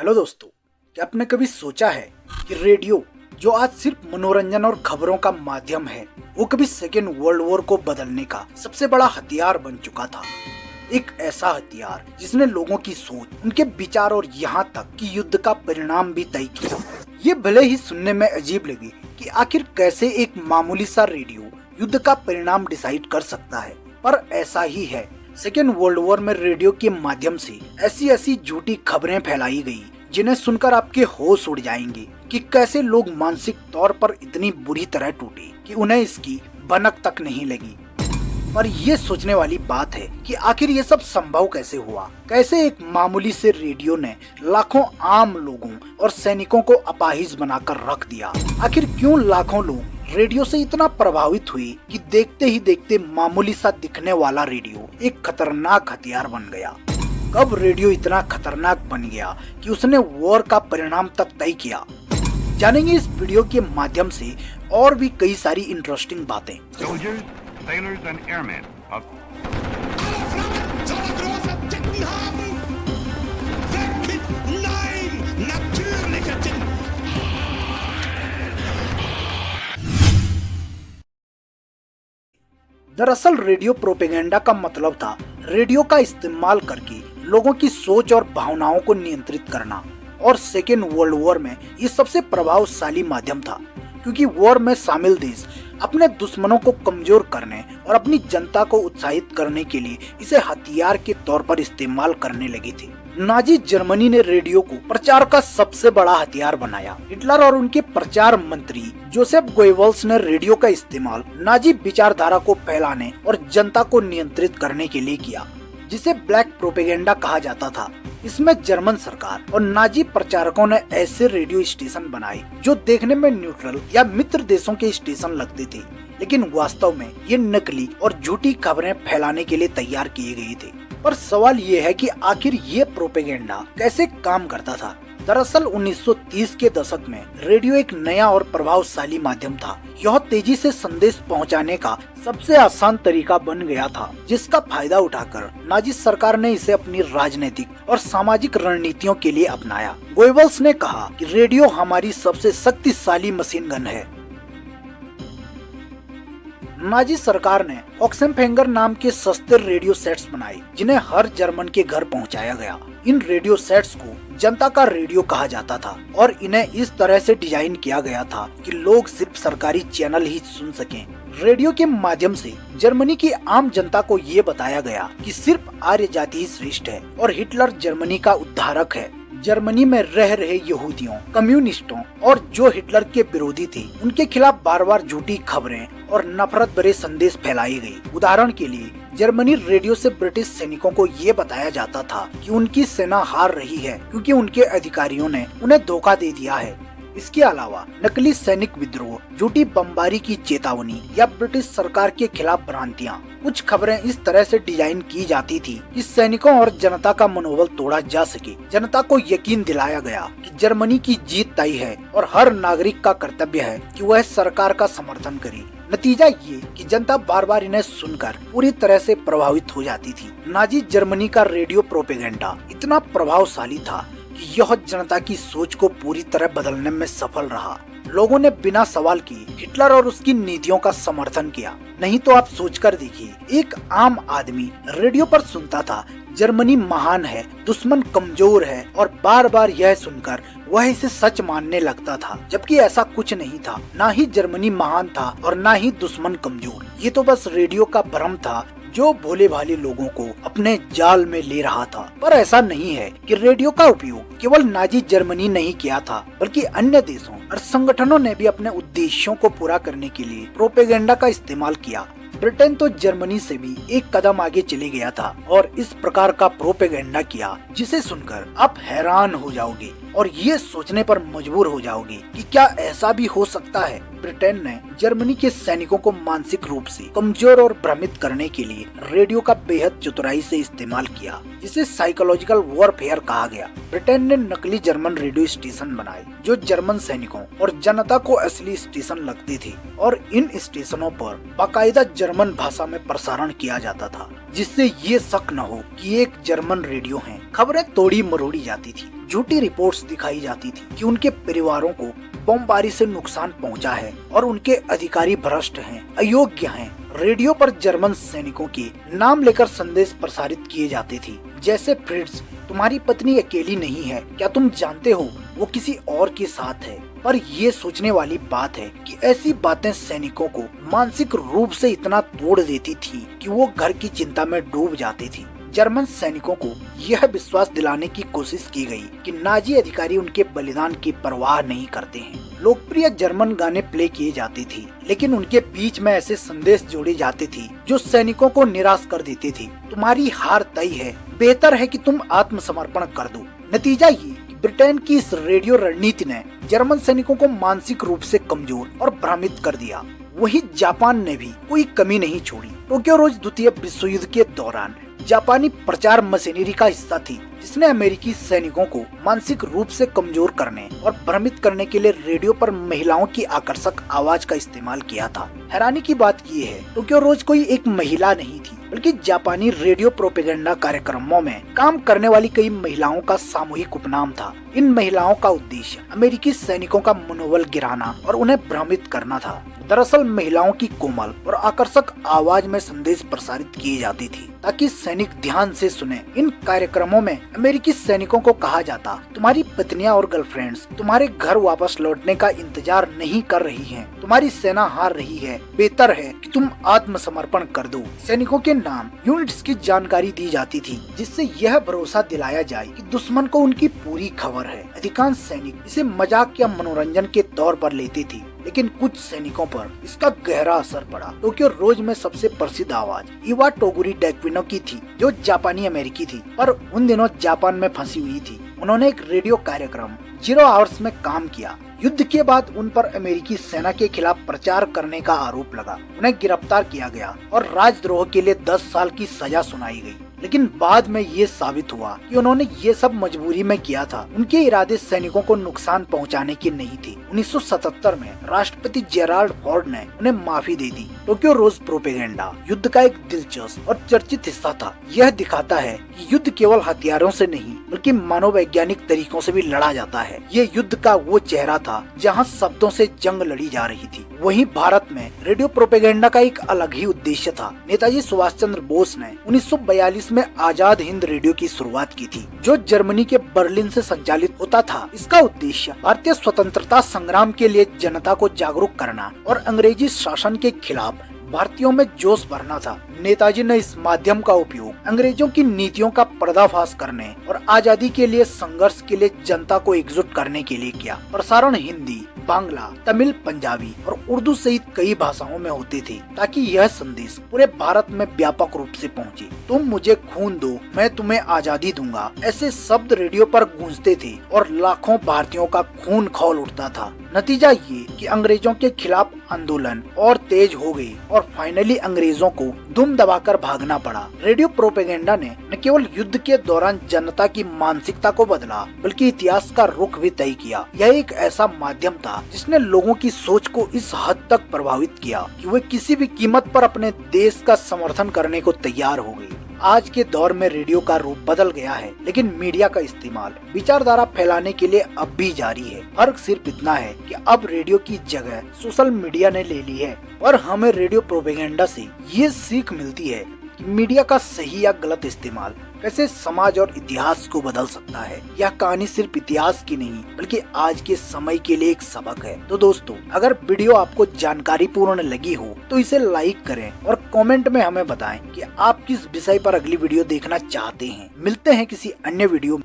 Hello दोस्तों, क्या आपने कभी सोचा है कि रेडियो जो आज सिर्फ मनोरंजन और खबरों का माध्यम है, वो कभी सेकेंड वर्ल्ड वॉर को बदलने का सबसे बड़ा हथियार बन चुका था। एक ऐसा हथियार जिसने लोगों की सोच, उनके विचार और यहाँ तक कि युद्ध का परिणाम भी तय किया। ये भले ही सुनने में अजीब लगे कि आखिर कैसे एक मामूली सा रेडियो युद्ध का परिणाम डिसाइड कर सकता है, पर ऐसा ही है। सेकेंड वर्ल्ड वॉर में रेडियो के माध्यम से ऐसी ऐसी झूठी खबरें फैलाई गई जिन्हें सुनकर आपके होश उड़ जाएंगे कि कैसे लोग मानसिक तौर पर इतनी बुरी तरह टूटे कि उन्हें इसकी भनक तक नहीं लगी। पर ये सोचने वाली बात है कि आखिर ये सब संभव कैसे हुआ। कैसे एक मामूली से रेडियो ने लाखों आम लोगों और सैनिकों को अपाहिज बनाकर रख दिया। आखिर क्यों लाखों लोग रेडियो से इतना प्रभावित हुए कि देखते ही देखते मामूली सा दिखने वाला रेडियो एक खतरनाक हथियार बन गया। कब रेडियो इतना खतरनाक बन गया कि उसने वॉर का परिणाम तक तय किया, जानेंगे इस वीडियो के माध्यम से और भी कई सारी इंटरेस्टिंग बातें। Soldiers, sailors and airmen of Alle Flammen soll er große Titten haben! Weg mit Nein! Natürliche Titten! दरअसल रेडियो प्रोपेगेंडा का मतलब था रेडियो का इस्तेमाल करके लोगों की सोच और भावनाओं को नियंत्रित करना। और सेकेंड वर्ल्ड वॉर में ये सबसे प्रभावशाली माध्यम था, क्योंकि वॉर में शामिल देश अपने दुश्मनों को कमजोर करने और अपनी जनता को उत्साहित करने के लिए इसे हथियार के तौर पर इस्तेमाल करने लगी थी। नाजी जर्मनी ने रेडियो को प्रचार का सबसे बड़ा हथियार बनाया। हिटलर और उनके प्रचार मंत्री जोसेफ गोएबल्स ने रेडियो का इस्तेमाल नाजी विचारधारा को फैलाने और जनता को नियंत्रित करने के लिए किया, जिसे ब्लैक प्रोपेगेंडा कहा जाता था। इसमें जर्मन सरकार और नाजी प्रचारकों ने ऐसे रेडियो स्टेशन बनाए जो देखने में न्यूट्रल या मित्र देशों के स्टेशन लगते थे, लेकिन वास्तव में ये नकली और झूठी खबरें फैलाने के लिए तैयार किए गए थे। पर सवाल ये है कि आखिर ये प्रोपेगेंडा कैसे काम करता था। दरअसल 1930 के दशक में रेडियो एक नया और प्रभावशाली माध्यम था। यह तेजी से संदेश पहुंचाने का सबसे आसान तरीका बन गया था, जिसका फायदा उठाकर नाजी सरकार ने इसे अपनी राजनीतिक और सामाजिक रणनीतियों के लिए अपनाया। गोएबल्स ने कहा कि रेडियो हमारी सबसे शक्तिशाली मशीन गन है। नाजी सरकार ने ऑक्सेनफेंगर नाम के सस्ते रेडियो सेट्स बनाए, जिन्हें हर जर्मन के घर पहुंचाया गया। इन रेडियो सेट्स को जनता का रेडियो कहा जाता था और इन्हें इस तरह से डिजाइन किया गया था कि लोग सिर्फ सरकारी चैनल ही सुन सकें। रेडियो के माध्यम से जर्मनी की आम जनता को ये बताया गया कि सिर्फ आर्य जाति ही श्रेष्ठ है और हिटलर जर्मनी का उद्धारक है। जर्मनी में रह रहे यहूदियों, कम्युनिस्टों और जो हिटलर के विरोधी थे, उनके खिलाफ बार बार झूठी खबरें और नफरत भरे संदेश फैलाए गए। उदाहरण के लिए जर्मनी रेडियो से ब्रिटिश सैनिकों को ये बताया जाता था कि उनकी सेना हार रही है क्योंकि उनके अधिकारियों ने उन्हें धोखा दे दिया है। इसके अलावा नकली सैनिक विद्रोह, झूठी बमबारी की चेतावनी या ब्रिटिश सरकार के खिलाफ भ्रांतियां, कुछ खबरें इस तरह से डिजाइन की जाती थी कि सैनिकों और जनता का मनोबल तोड़ा जा सके। जनता को यकीन दिलाया गया कि जर्मनी की जीत तय है और हर नागरिक का कर्तव्य है कि वह सरकार का समर्थन करे। नतीजा ये कि जनता बार बार इन्हें सुनकर पूरी तरह से प्रभावित हो जाती थी। नाजी जर्मनी का रेडियो प्रोपेगेंडा इतना प्रभावशाली था कि यह जनता की सोच को पूरी तरह बदलने में सफल रहा। लोगों ने बिना सवाल किए हिटलर और उसकी नीतियों का समर्थन किया। नहीं तो आप सोचकर देखिए, एक आम आदमी रेडियो पर सुनता था जर्मनी महान है, दुश्मन कमजोर है, और बार बार यह सुनकर वह इसे सच मानने लगता था, जबकि ऐसा कुछ नहीं था। ना ही जर्मनी महान था और ना ही दुश्मन कमजोर। ये तो बस रेडियो का भ्रम था जो भोले भाले लोगों को अपने जाल में ले रहा था। पर ऐसा नहीं है कि रेडियो का उपयोग केवल नाजी जर्मनी नहीं किया था, बल्कि अन्य देशों और संगठनों ने भी अपने उद्देश्यों को पूरा करने के लिए प्रोपेगेंडा का इस्तेमाल किया। ब्रिटेन तो जर्मनी से भी एक कदम आगे चले गया था और इस प्रकार का प्रोपेगेंडा किया जिसे सुनकर आप हैरान हो जाओगे और ये सोचने पर मजबूर हो जाओगे कि क्या ऐसा भी हो सकता है। ब्रिटेन ने जर्मनी के सैनिकों को मानसिक रूप से कमजोर और भ्रमित करने के लिए रेडियो का बेहद चतुराई से इस्तेमाल किया, जिसे साइकोलॉजिकल वॉरफेयर कहा गया। ब्रिटेन ने नकली जर्मन रेडियो स्टेशन बनाए जो जर्मन सैनिकों और जनता को असली स्टेशन लगते थे, और इन स्टेशनों पर बाकायदा जर्मन भाषा में प्रसारण किया जाता था, जिससे ये शक न हो कि एक जर्मन रेडियो है। खबरें तोड़ी मरोड़ी जाती थी, झूठी रिपोर्ट्स दिखाई जाती थी कि उनके परिवारों को बमबारी से नुकसान पहुंचा है और उनके अधिकारी भ्रष्ट हैं, अयोग्य हैं। रेडियो पर जर्मन सैनिकों के नाम लेकर संदेश प्रसारित किए जाते थे, जैसे फ्रिट्ज, तुम्हारी पत्नी अकेली नहीं है, क्या तुम जानते हो वो किसी और के साथ है। पर ये सोचने वाली बात है कि ऐसी बातें सैनिकों को मानसिक रूप से इतना तोड़ देती थी कि वो घर की चिंता में डूब जाते थे। जर्मन सैनिकों को यह विश्वास दिलाने की कोशिश की गई कि नाजी अधिकारी उनके बलिदान की परवाह नहीं करते हैं। लोकप्रिय जर्मन गाने प्ले किए जाते थे, लेकिन उनके बीच में ऐसे संदेश जोड़े जाते थे जो सैनिकों को निराश कर देते थे। तुम्हारी हार तय है, बेहतर है कि तुम आत्मसमर्पण कर दो। नतीजा ये कि ब्रिटेन की इस रेडियो रणनीति ने जर्मन सैनिकों को मानसिक रूप से कमजोर और भ्रमित कर दिया। वहीं जापान ने भी कोई कमी नहीं छोड़ी। टोक्यो रोज द्वितीय विश्व युद्ध के दौरान जापानी प्रचार मशीनरी का हिस्सा थी, जिसने अमेरिकी सैनिकों को मानसिक रूप से कमजोर करने और भ्रमित करने के लिए रेडियो पर महिलाओं की आकर्षक आवाज का इस्तेमाल किया था। हैरानी की बात ये है, टोक्यो रोज कोई एक महिला नहीं थी, बल्कि जापानी रेडियो प्रोपेगेंडा कार्यक्रमों में काम करने वाली कई महिलाओं का सामूहिक उपनाम था। इन महिलाओं का उद्देश्य अमेरिकी सैनिकों का मनोबल गिराना और उन्हें भ्रमित करना था। दरअसल महिलाओं की कोमल और आकर्षक आवाज में संदेश प्रसारित किए जाते थे ताकि सैनिक ध्यान से सुने। इन कार्यक्रमों में अमेरिकी सैनिकों को कहा जाता, तुम्हारी पत्नियां और गर्लफ्रेंड्स तुम्हारे घर वापस लौटने का इंतजार नहीं कर रही हैं, तुम्हारी सेना हार रही है, बेहतर है कि तुम आत्मसमर्पण कर दो। सैनिकों के नाम, यूनिट्स की जानकारी दी जाती थी, जिससे यह भरोसा दिलाया जाए कि दुश्मन को उनकी पूरी खबर है। अधिकांश सैनिक इसे मजाक या मनोरंजन के तौर पर लेते थे, लेकिन कुछ सैनिकों पर इसका गहरा असर पड़ा। टोक्यो रोज में सबसे प्रसिद्ध आवाज इवा टोगुरी डेक्विनो की थी, जो जापानी अमेरिकी थी पर उन दिनों जापान में फंसी हुई थी। उन्होंने एक रेडियो कार्यक्रम 0 आवर्स में काम किया। युद्ध के बाद उन पर अमेरिकी सेना के खिलाफ प्रचार करने का आरोप लगा। उन्हें गिरफ्तार किया गया और राजद्रोह के लिए 10 साल की सजा सुनाई गई। लेकिन बाद में ये साबित हुआ कि उन्होंने ये सब मजबूरी में किया था। उनके इरादे सैनिकों को नुकसान पहुंचाने के नहीं थे। 1977 में राष्ट्रपति जेराल्ड फोर्ड ने उन्हें माफी दे दी। टोक्यो रोज प्रोपेगेंडा युद्ध का एक दिलचस्प और चर्चित हिस्सा था। यह दिखाता है कि युद्ध केवल हथियारों से नहीं बल्कि मनोवैज्ञानिक तरीकों से भी लड़ा जाता है। ये युद्ध का वो चेहरा था जहाँ शब्दों से जंग लड़ी जा रही थी। वहीं भारत में रेडियो प्रोपेगेंडा का एक अलग ही उद्देश्य था। नेताजी सुभाष चंद्र बोस ने 1942 में आजाद हिंद रेडियो की शुरुआत की थी, जो जर्मनी के बर्लिन से संचालित होता था। इसका उद्देश्य भारतीय स्वतंत्रता संग्राम के लिए जनता को जागरूक करना और अंग्रेजी शासन के खिलाफ भारतीयों में जोश भरना था। नेताजी ने इस माध्यम का उपयोग अंग्रेजों की नीतियों का पर्दाफाश करने और आजादी के लिए संघर्ष के लिए जनता को एकजुट करने के लिए किया। प्रसारण हिंदी, बांग्ला, तमिल, पंजाबी और उर्दू सहित कई भाषाओं में होते थे ताकि यह संदेश पूरे भारत में व्यापक रूप से पहुंचे। तुम मुझे खून दो, मैं तुम्हें आजादी दूंगा, ऐसे शब्द रेडियो पर गूंजते थे और लाखों भारतीयों का खून खौल उठता था। नतीजा ये कि अंग्रेजों के खिलाफ आंदोलन और तेज हो गई और फाइनली अंग्रेजों को दुम दबाकर भागना पड़ा। रेडियो प्रोपेगेंडा ने न केवल युद्ध के दौरान जनता की मानसिकता को बदला बल्कि इतिहास का रुख भी तय किया। यह एक ऐसा माध्यम था जिसने लोगों की सोच को इस हद तक प्रभावित किया कि वे किसी भी कीमत पर अपने देश का समर्थन करने को तैयार हो गए। आज के दौर में रेडियो का रूप बदल गया है, लेकिन मीडिया का इस्तेमाल विचारधारा फैलाने के लिए अब भी जारी है। फर्क सिर्फ इतना है कि अब रेडियो की जगह सोशल मीडिया ने ले ली है। और हमें रेडियो प्रोपेगेंडा से ये सीख मिलती है कि मीडिया का सही या गलत इस्तेमाल कैसे समाज और इतिहास को बदल सकता है। यह कहानी सिर्फ इतिहास की नहीं बल्कि आज के समय के लिए एक सबक है। तो दोस्तों, अगर वीडियो आपको जानकारी पूर्ण लगी हो तो इसे लाइक करें और कमेंट में हमें बताएं कि आप किस विषय पर अगली वीडियो देखना चाहते हैं। मिलते हैं किसी अन्य वीडियो में।